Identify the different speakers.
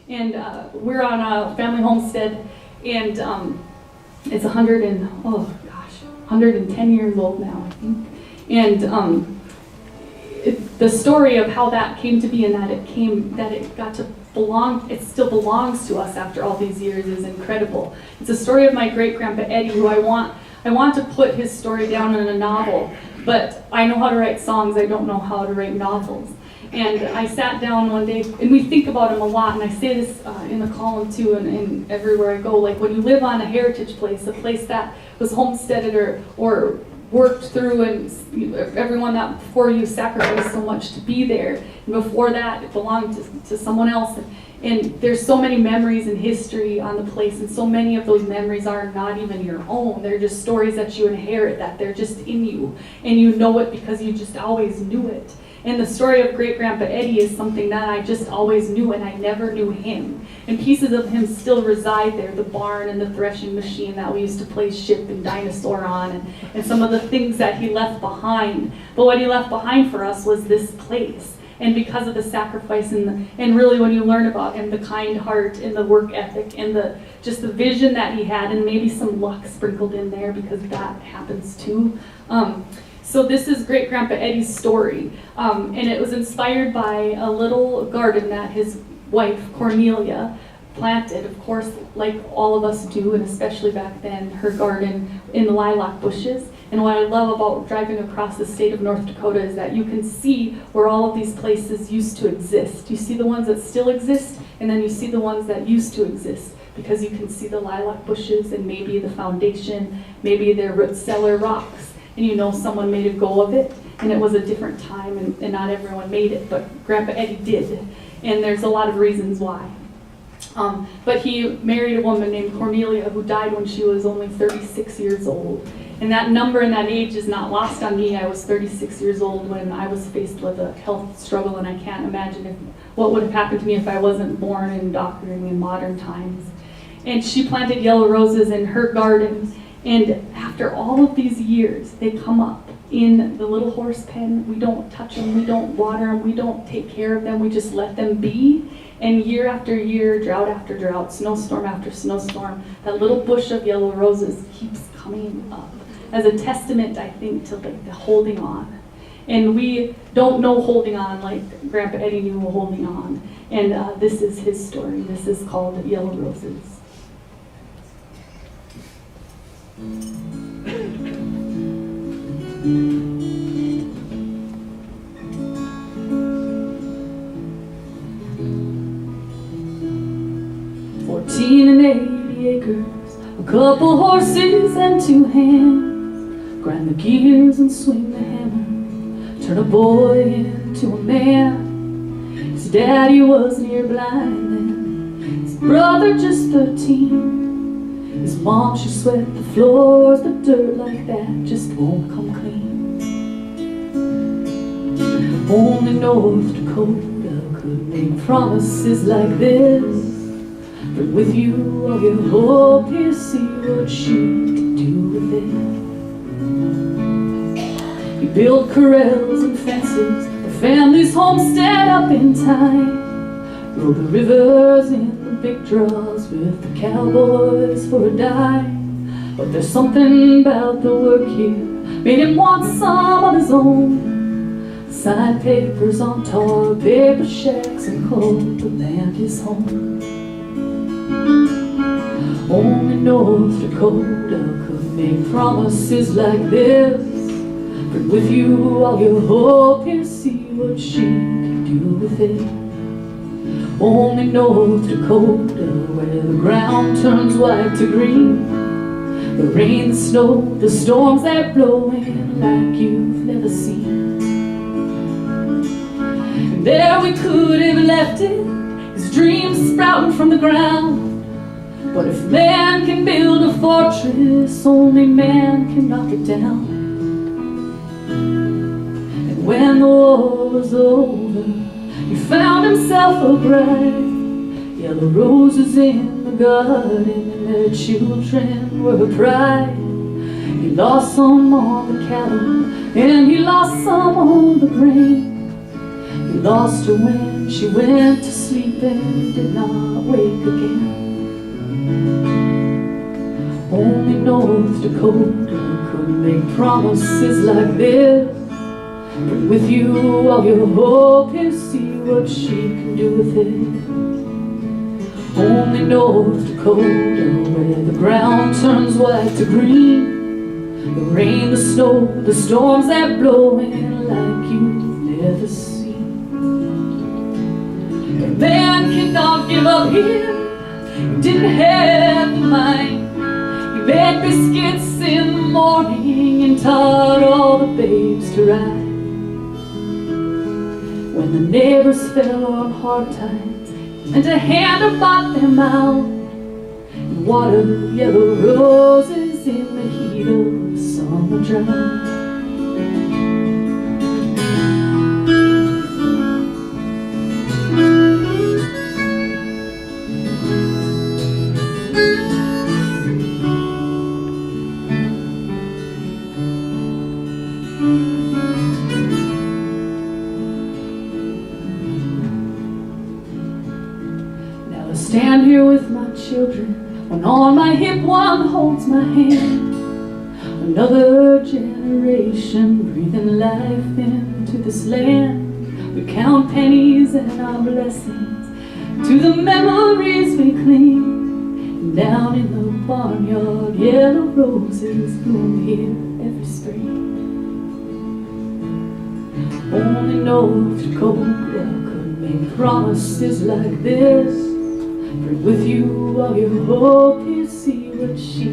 Speaker 1: And we're on a family homestead, and it's 110 years old now, I think. And the story of how that came to be and that it got to belong, it still belongs to us after all these years is incredible. It's a story of my great-grandpa Eddie, who I want to put his story down in a novel, but I know how to write songs, I don't know how to write novels. And I sat down one day, and we think about him a lot, and I say this in the column too, and everywhere I go, like when you live on a heritage place, a place that was homesteaded or worked through, and everyone that before you sacrificed so much to be there, and before that it belonged to someone else. And there's so many memories and history on the place, and so many of those memories are not even your own. They're just stories that you inherit, that they're just in you, and you know it because you just always knew it. And the story of great-grandpa Eddie is something that I just always knew, and I never knew him. And pieces of him still reside there, the barn and the threshing machine that we used to play ship and dinosaur on, and some of the things that he left behind. But what he left behind for us was this place. And because of the sacrifice and really when you learn about him, the kind heart and the work ethic and just the vision that he had, and maybe some luck sprinkled in there because that happens too. So this is great-grandpa Eddie's story, and it was inspired by a little garden that his wife, Cornelia, planted, of course, like all of us do, and especially back then, her garden in the lilac bushes. And what I love about driving across the state of North Dakota is that you can see where all of these places used to exist. You see the ones that still exist, and then you see the ones that used to exist, because you can see the lilac bushes and maybe the foundation, maybe their root cellar rocks. And you know someone made a go of it, and it was a different time, and not everyone made it, but Grandpa Eddie did. And there's a lot of reasons why. But he married a woman named Cornelia who died when she was only 36 years old. And that number and that age is not lost on me. I was 36 years old when I was faced with a health struggle, and I can't imagine what would have happened to me if I wasn't born and doctoring in modern times. And she planted yellow roses in her garden. And after all of these years, they come up in the little horse pen. We don't touch them, we don't water them, we don't take care of them, we just let them be. And year after year, drought after drought, snowstorm after snowstorm, that little bush of yellow roses keeps coming up as a testament, I think, to like the holding on. And we don't know holding on like Grandpa Eddie knew holding on. And this is his story. This is called Yellow Roses. 14 and 80 acres, a couple horses and 2 hands. Grind the gears and swing the hammer, turn a boy into a man. His daddy was near blind then, his brother just 13. His mom, she swept the floors, but dirt like that just won't come clean. Only North Dakota could make promises like this. Bring with you all your hope, you see what you can do with it. You build corrals and fences, the family's homestead up in time. Roll the rivers in the big draws with the cowboys for a dime. But there's something about the work here made him want some of his own. Signed papers on tar paper shacks and called the land his home. Only North Dakota could make promises like this. Bring with you all your hope, here see what she can do with it. Only North Dakota, where the ground turns white to green. The rain, the snow, the storms that blow in like you've never seen. And there we could have left it, his dreams sprouting from the ground. But if man can build a fortress, only man can knock it down. And when the war was over, he found himself a bride. Yellow roses in the garden, and their children were her pride. He lost some on the cattle, and he lost some on the grain. He lost her when she went to sleep and did not wake again. Only North Dakota could make promises like this. Bring with you all your hope and see what she can do with it. Only North Dakota, where the ground turns white to green, the rain, the snow, the storms that blow in like you've never seen. A man cannot give up here. He didn't have the mind. He made biscuits in the morning and taught all the babes to ride. When the neighbors fell on hard times, he lent a hand to bought them out, and watered yellow roses in the heat of summer drought. Stand here with my children, one on my hip, one holds my hand. Another generation breathing life into this land. We count pennies and our blessings to the memories we cling. And down in the barnyard, yellow roses bloom here every spring. Only North Dakota could make promises like this. Bring with you all your hope, you see what she